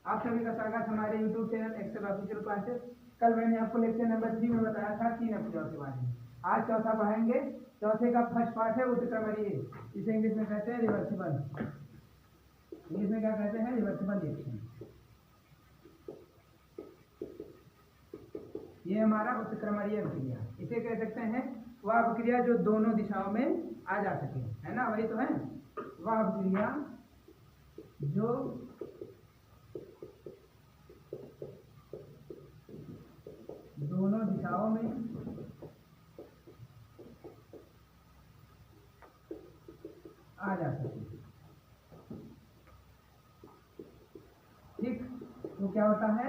आप सभी का स्वागत हमारे YouTube channel excel official classes. कल मैंने आपको लेक्चर नंबर 3 में बताया था 3 अक्षरों के बारे में। आज चौथा पढ़ाएंगे। चौथे का फर्स्ट पार्ट है उत्क्रमणीय, इसे इंग्लिश में कहते हैं रिवर्सिबल। इंग्लिश में क्या कहते हैं? Reversible reaction. ये हमारा उत्क्रमणीय अभिक्रिया, इसे कह सकते हैं वह अभिक्रिया जो दोनों दिशाओं में आ जा सके, है ना? वही तो है वह अभिक्रिया जो दोनों दिशाओं में आ जा सके। ठीक, तो क्या होता है?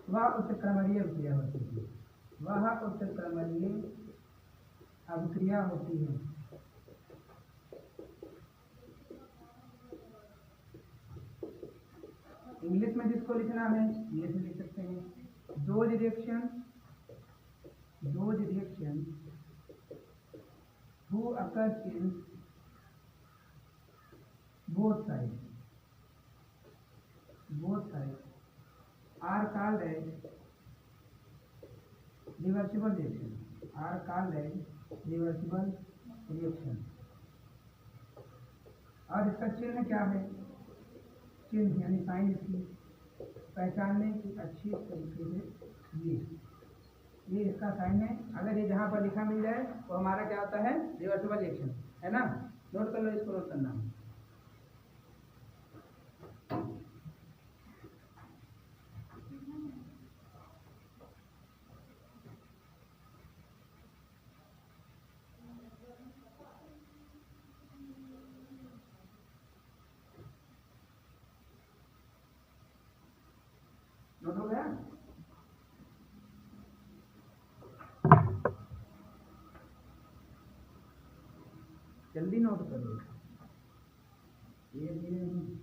वह उत्क्रमणीय अभिक्रिया होती है। वह उत्क्रमणीय अभिक्रिया होती है। इंग्लिश में जिसको लिखना है इंग्लिश में लिख सकते हैं। Those reaction who occurs in both sides are called as reversible reaction। और इसका चिन्ह क्या है? चिन्ह यानी साइन इसकी पहचानने की अच्छी तरीके से ये इसका साइन है। अगर ये जहाँ पर लिखा मिल जाए तो हमारा क्या होता है? रिवर्सिबल रिएक्शन, है ना? नोट कर लो, इसको नोट करना है। नोट हो गया? जल्दी नोट करो, ये धीरे नहीं।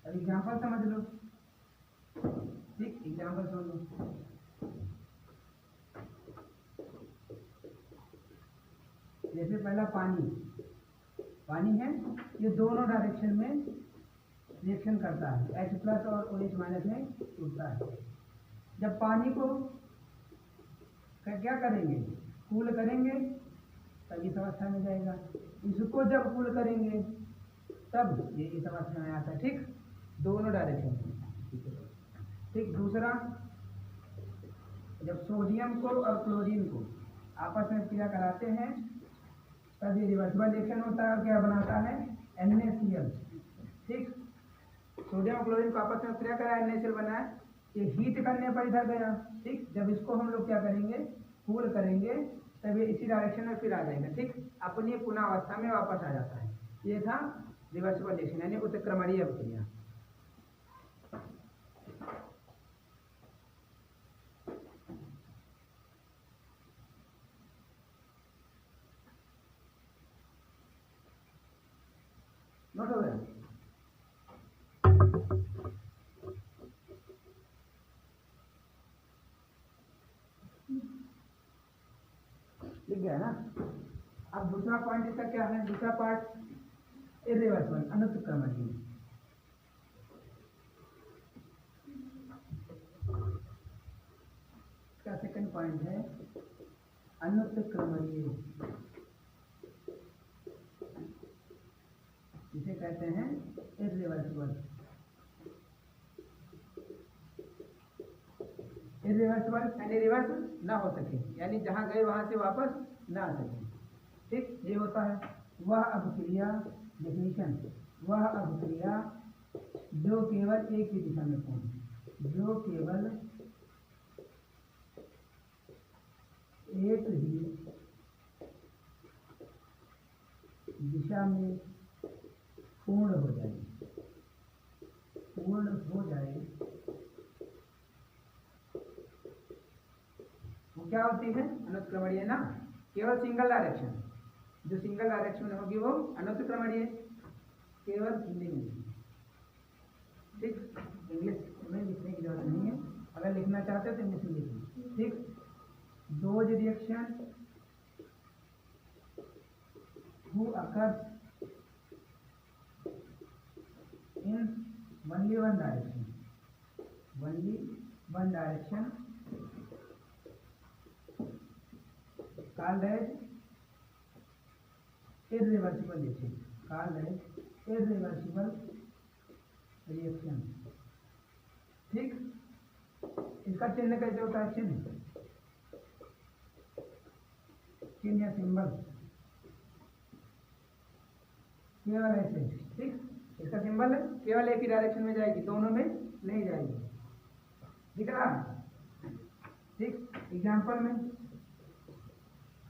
एग्जाम्पल समझ लो। ठीक, एग्जाम्पल समझ लो। जैसे पहला पानी है, ये दोनों डायरेक्शन में रिएक्शन करता है, H प्लस और OH माइनस में टूटता है। जब पानी को क्या करेंगे? कूल करेंगे तब इस अवस्था में जाएगा। इसको जब कूल करेंगे तब ये इस अवस्था में आता है। ठीक, दोनों डायरेक्शन में। ठीक, दूसरा, जब सोडियम को और क्लोरीन को आपस में क्रिया कराते हैं तब ये रिवर्सिबल रिएक्शन होता है और क्या बनाता है? NaCl। ठीक, सोडियम और क्लोरीन को आपस में क्रिया करा, NaCl बना, ये हीट करने पर इधर गया। ठीक, जब इसको हम लोग क्या करेंगे? कूल करेंगे तब ये इसी डायरेक्शन में फिर आ जाएगा। ठीक, अपनी पुनः अवस्था में वापस आ जाता है। ये था रिवर्सिबल रिएक्शन यानी उत्क्रमणीय अभिक्रिया। नोट हो गया? लिख गया ना? अब दूसरा पॉइंट इसका क्या है? दूसरा पार्ट इर्रिवर्सिबल, अनुत्क्रमणीय। इसका सेकंड पॉइंट है अनुत्क्रमणीय, इसे कहते हैं इर्रिवर्सिबल। इर्रिवर्सिबल यानी रिवर्स ना हो सके, यानी जहाँ गए वहां से वापस ना आ सके। ठीक, ये होता है वह अभिक्रिया, डेफिनेशन, वह अभिक्रिया जो केवल एक ही दिशा में पहुंचे, जो केवल एक ही दिशा में पूर्ण हो जाए, वो क्या होती है, अनुत्क्रमणीय ना, केवल सिंगल डायरेक्शन, जो सिंगल डायरेक्शन में होगी वो अनुत्क्रमणीय, केवल हिंदी में। ठीक, इंग्लिश में लिखने की जरूरत नहीं है, अगर लिखना चाहते हो तो इंग्लिश में लिखिए। ठीक, dose reaction who occurs in only one direction, called as irreversible reaction। ठीक, इसका चिन्ह कैसे होता है, चिन्ह या सिंबल, केवल ऐसे। ठीक, इसका सिंबल है, केवल एक ही डायरेक्शन में जाएगी, दोनों में नहीं जाएगी, दिख रहा। ठीक, एग्जाम्पल में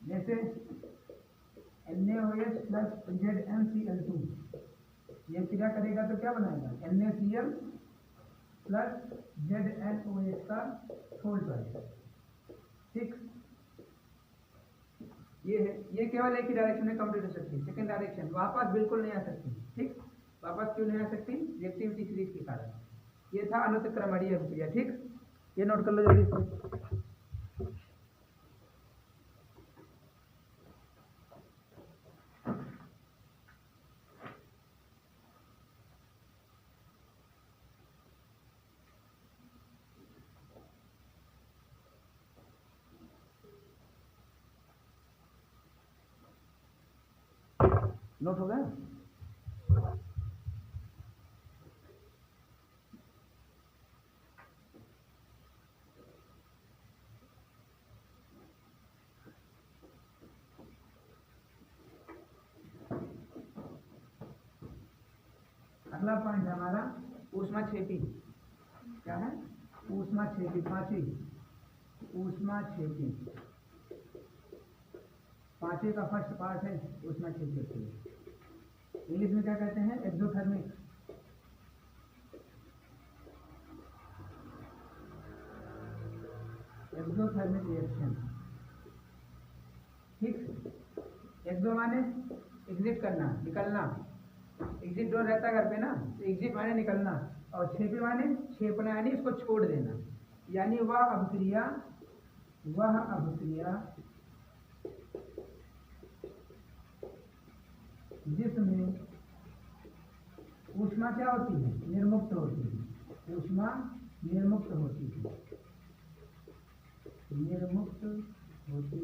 जैसे NaOH प्लस ZnCl2, ये क्रिया करेगा तो क्या बनाएगा, NaCl प्लस ZnOH का होल ट्वाइस। ठीक, ये है, ये केवल एक ही डायरेक्शन में कंप्लीट हो सकती है, सेकंड डायरेक्शन वापस बिल्कुल नहीं आ सकती। ठीक, वापस क्यों नहीं आ सकती, रिएक्टिविटी सीरीज के कारण। ये था अनुत्क्रमणीय अभिक्रिया। ठीक, ये नोट कर लो जल्दी से। नोट हो गया। अगला पॉइंट है हमारा ऊष्माक्षेपी। क्या है, ऊष्माक्षेपी, ऊष्माक्षेपी पांचवी का फर्स्ट पार्ट है ऊष्माक्षेपी। इंग्लिश में क्या कहते हैं, एक्सोथर्मिक। Exothermic reaction. ठीक, एक्सो माने एग्जिट करना, निकलना, एग्जिट डोर रहता है घर पे ना, तो एग्जिट माने निकलना, और छेपी माने छेपना, यानी इसको छोड़ देना, यानी वह अभिक्रिया जिसमें ऊष्मा क्या होती है, निर्मुक्त होती है, ऊष्मा निर्मुक्त होती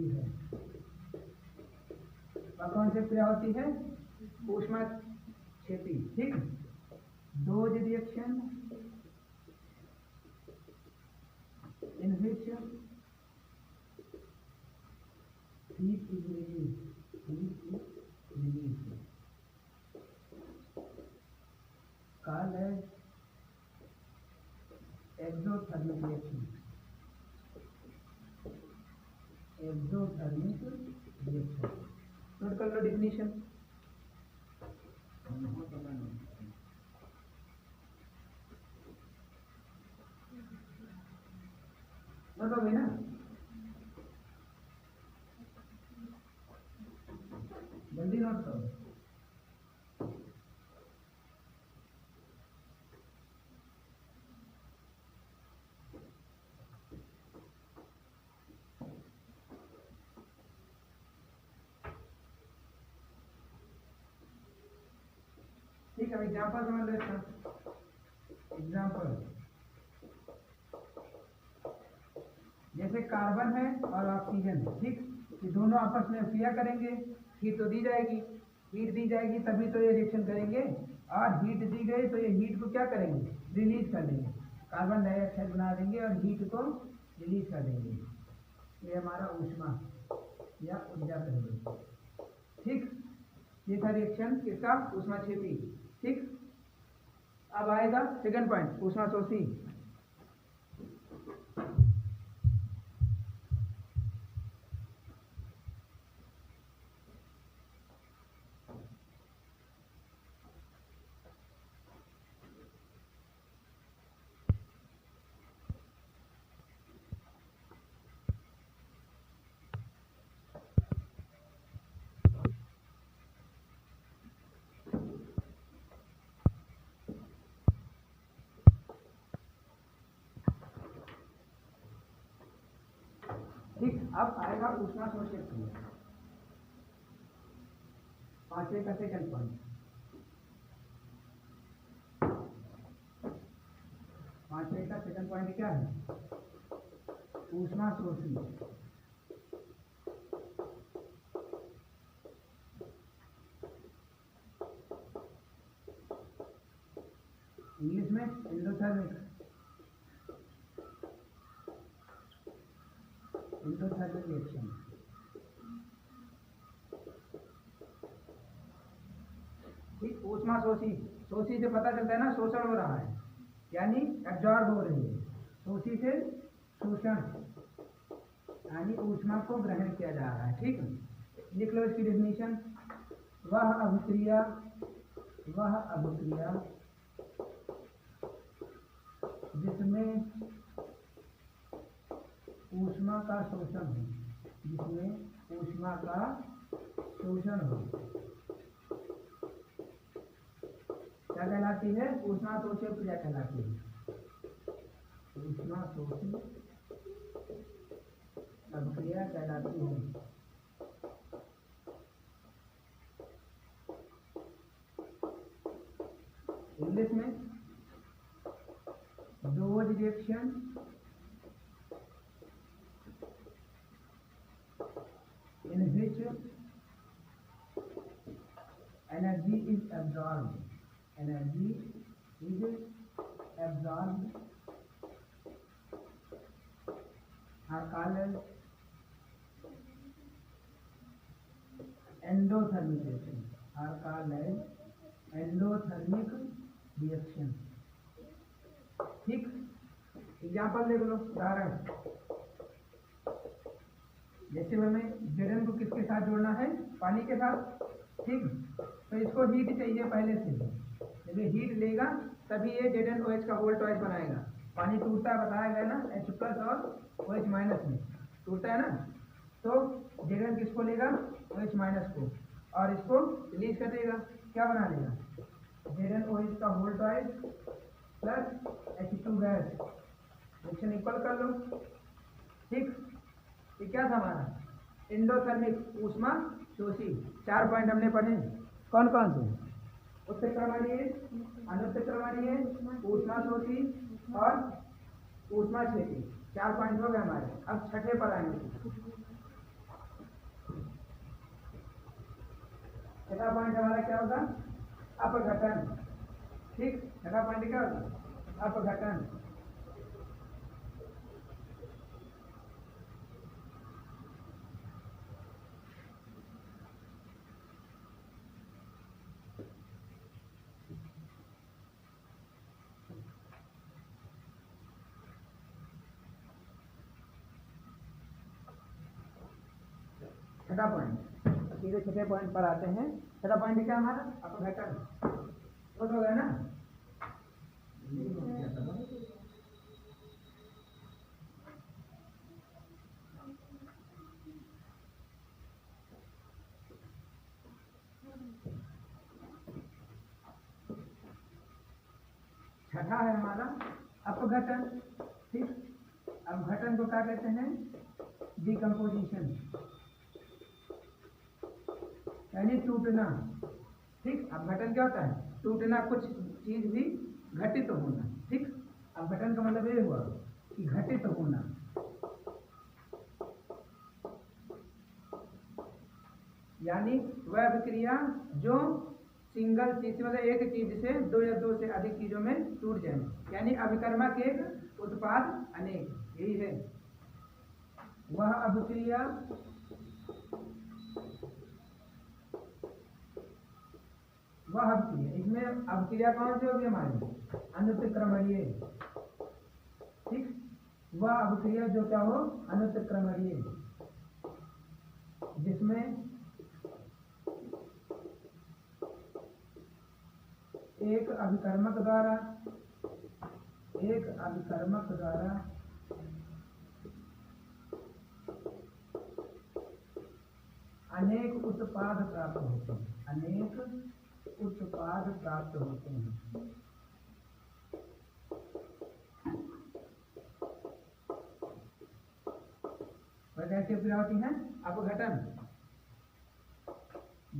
है, और कौन सी क्रिया होती है, ऊष्माक्षेपी। ठीक, dose reaction in which heat is released, called as exothermic reaction। Note कर लो डिफिनीशन। नोट हो गई ना, जल्दी नोट करो। ठीक है, एग्जाम्पल समझ लो इसका। एग्जाम्पल जैसे कार्बन है और ऑक्सीजन। ठीक, ये दोनों आपस में क्रिया करेंगे, हीट तो दी जाएगी, हीट दी जाएगी तभी तो ये रिएक्शन करेंगे, और हीट दी गई तो ये हीट को क्या करेंगे, रिलीज कर देंगे, कार्बन डाइऑक्साइड बना देंगे और हीट को रिलीज कर देंगे। ये हमारा ऊष्मा या ऊर्जा कहेंगे। ठीक, ये था रिएक्शन किसका, ऊष्माक्षेपी। ठीक, अब आएगा सेकंड पॉइंट, ऊष्माशोषी। ठीक, अब आएगा ऊष्मा शोषक क्रिया, पांचवे का सेकंड पॉइंट। पांचवे का सेकंड पॉइंट क्या है? ऊष्मा शोषी। इंग्लिश में एंडोथर्मिक रिएक्शन। ठीक, ऊष्मा शोषी, शोषी से पता चलता है ना शोषण हो रहा है, यानी एब्जॉर्ब हो रही है। शोषी से शोषण, यानी ऊष्मा को ग्रहण किया जा रहा है। ठीक, लिख लो इसकी डेफिनेशन। वह अभिक्रिया जिसमें ऊष्मा का शोषण हो, जिसमें ऊष्मा का शोषण हो, क्या कहलाती है? ऊष्मा शोषक क्रिया कहलाती है। ऊष्मा शोषी अभिक्रिया कहलाती है। इंग्लिश में dose reaction in which energy is absorbed are called as endothermic reaction। ठीक, एग्जाम्पल देख लो, उदाहरण। जैसे हमें जेडन को किसके साथ जोड़ना है? पानी के साथ। ठीक, तो इसको हीट चाहिए पहले से। जब ये हीट लेगा तभी ये जेडन ओ एच का होल ट्वाइस बनाएगा। पानी टूटता है, बताया गया ना, H प्लस और OH माइनस में टूटता है ना, तो जेडन किसको लेगा? OH माइनस को, और इसको रिलीज कर देगा। क्या बना लेगा? जेडन OH का होल ट्वाइस प्लस H2 गैस। रिएक्शन इक्वल कर लो। ठीक, ये क्या था हमारा? एंडोथर्मिक, ऊष्मा शोषी। 4 पॉइंट हमने पढ़े, कौन कौन से? उत्क्रमणीय, अनुत्क्रमणीय, ऊष्मा शोषी और ऊष्मा छेदी। 4 पॉइंट हो गए हमारे। अब छठे पर आएंगे। छठा पॉइंट हमारा क्या होगा? अपघटन। ठीक, छठा पॉइंट क्या होगा? अपघटन। छठा पॉइंट, सीधे छठे पॉइंट पर आते हैं। छठा पॉइंट क्या हमारा? अपघटन। हो गया ना? छठा है हमारा अपघटन। ठीक, अपघटन को क्या कहते हैं? डिकम्पोजिशन, यानी टूटना। ठीक, अपघटन क्या होता है? टूटना, कुछ चीज भी घटित होना। ठीक, अपघटन का मतलब ये हुआ कि घटित होना, यानी वह अभिक्रिया जो सिंगल चीज, मतलब एक चीज से दो या दो से अधिक चीजों में टूट जाए, यानी अभिकर्मक एक उत्पाद अनेक, यही है। वह अभिक्रिया इसमें अभिक्रिया कौन सी होगी हमारी? अनुत्क्रमणीय। ठीक, वह अभिक्रिया जो क्या हो? अनुत्क्रमणीय, जिसमें एक अभिकर्मक द्वारा अनेक उत्पाद प्राप्त होते हैं। और कैसी अभिक्रिया होती है? अपघटन,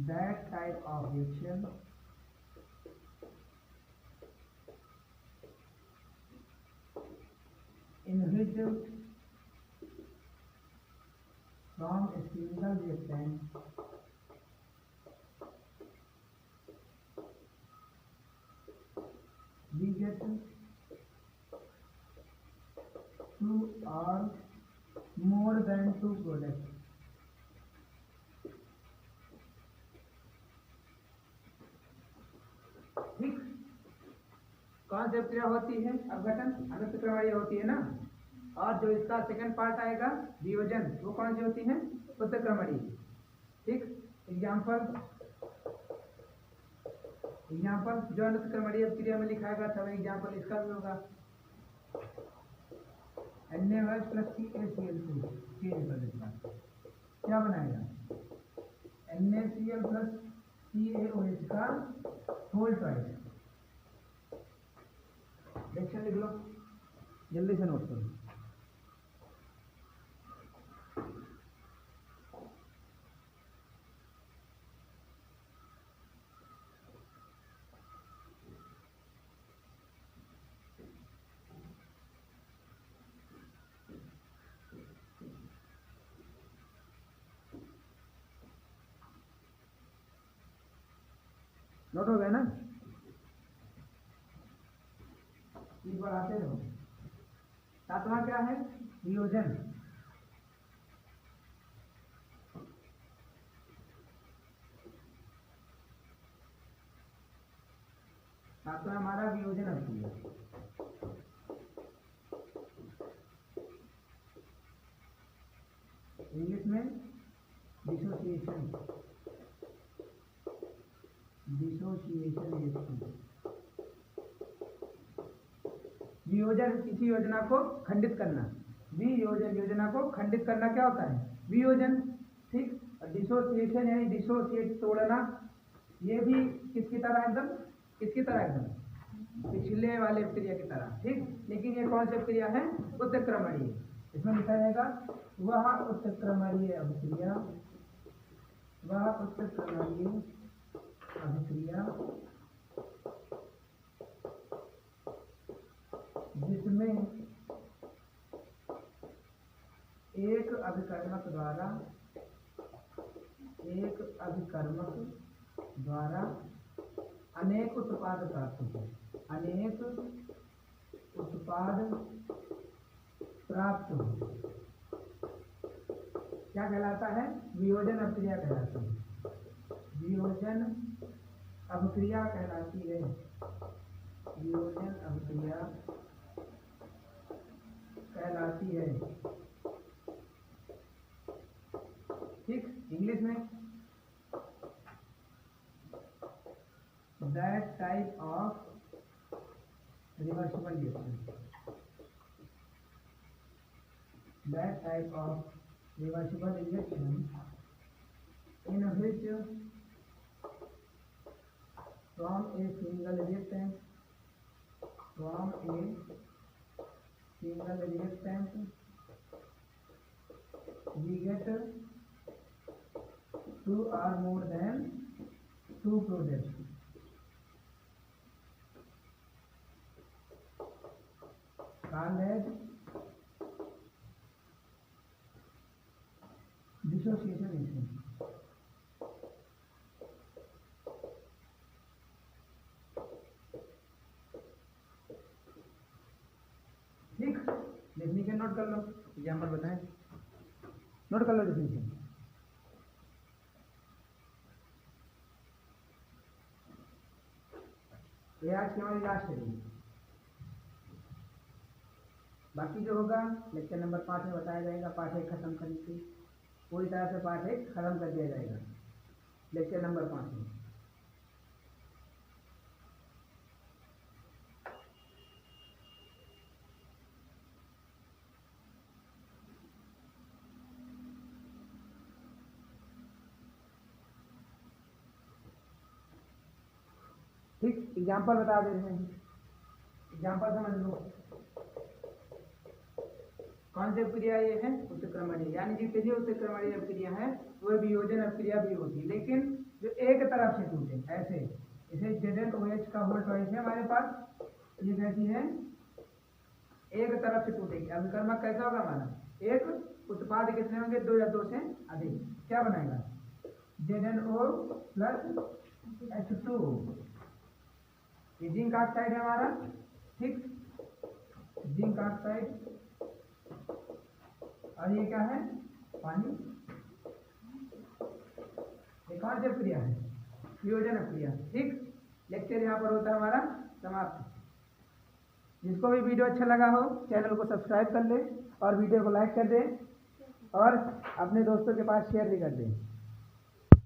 that type of reaction in which from a single reactant we get two or more than two products. ठीक, कौन सी अभिक्रिया होती है? अपघटन, अनुक्त क्रमणीय होती है ना। और जो इसका सेकंड पार्ट आएगा वियोजन, वो कौन सी होती है? उत्क्रमणीय। ठीक, एग्जाम्पल जो अनुत्क्रमणीय अभिक्रिया में लिखाएगा तब एग्जाम्पल इसका भी होगा। NaOH प्लस CaCl3 चेंज कर देता है, क्या बनाएगा? NaCl प्लस CaOH का होल ट्वाइस। रिएक्शन लिख लो, जल्दी से नोट करो। नोट हो गया ना? एक बार आते रहो। सातवां क्या है? वियोजन। सातवां हमारा वियोजन अभिक्रिया। इंग्लिश में डिसोसिएशन रिएक्शन। वियोजन किसी योजना को खंडित करना, वियोजन योजना को खंडित करना क्या होता है? वियोजन। ठीक, डिसोसिएशन यानी डिसोसिएट, तोड़ना। ये भी किसकी तरह? एकदम किसकी तरह? एकदम पिछले वाले अभिक्रिया की तरह। ठीक, लेकिन ये कौन सी अभिक्रिया है? उत्क्रमणीय। इसमें लिखा जाएगा वह उत्क्रमणीय अभिक्रिया, वह उत्क्रमणीय अभिक्रिया जिसमें एक अभिकर्मक द्वारा अनेक उत्पाद प्राप्त हो, अनेक उत्पाद प्राप्त हो, क्या कहलाता है? वियोजन अभिक्रिया कहलाती है। वियोजन अभिक्रिया कहलाती है, वियोजन अभिक्रिया कहलाती है। ठीक, इंग्लिश में that type of reversible reaction, that type of reversible reaction in which from a single reactant we get two or more than two products. Called as dissociation reaction. ठीक, डेफिनेशन नोट कर लो, example बताएं, note कर लो definition. ये आज की हमारी last है। बाकी जो होगा लेक्चर नंबर 5 में बताया जाएगा। पार्ट 1 खत्म करके पूरी तरह से पार्ट 1 खत्म कर दिया जाएगा लेक्चर नंबर 5 में। ठीक, एग्जाम्पल बता दे रहे हैं, एग्जाम्पल समझ लो। कौन सी क्रिया ये है? उत्क्रमणीय, यानी जितनी भी उत्क्रमणीय क्रिया है वो वियोजन क्रिया भी होती है, लेकिन जो एक तरफ से टूटे, ऐसे इसे ZnOH का होल ट्वाइस है हमारे पास, ये कैसी है? एक तरफ से टूटेगी। अभिकर्मक कैसा होगा हमारा? एक उत्पाद कितने होंगे? 2 या 2 से अधिक। क्या बनाएगा? ZnO प्लस H2, ये जिंक ऑक्साइड है हमारा, ठीक, जिंक ऑक्साइड, और ये क्या है? पानी। ये कौन सी क्रिया है? वियोजन क्रिया, ठीक। लेक्चर यहाँ पर होता है हमारा समाप्त। जिसको भी वीडियो अच्छा लगा हो चैनल को सब्सक्राइब कर ले और वीडियो को लाइक कर दे और अपने दोस्तों के पास शेयर भी कर दे।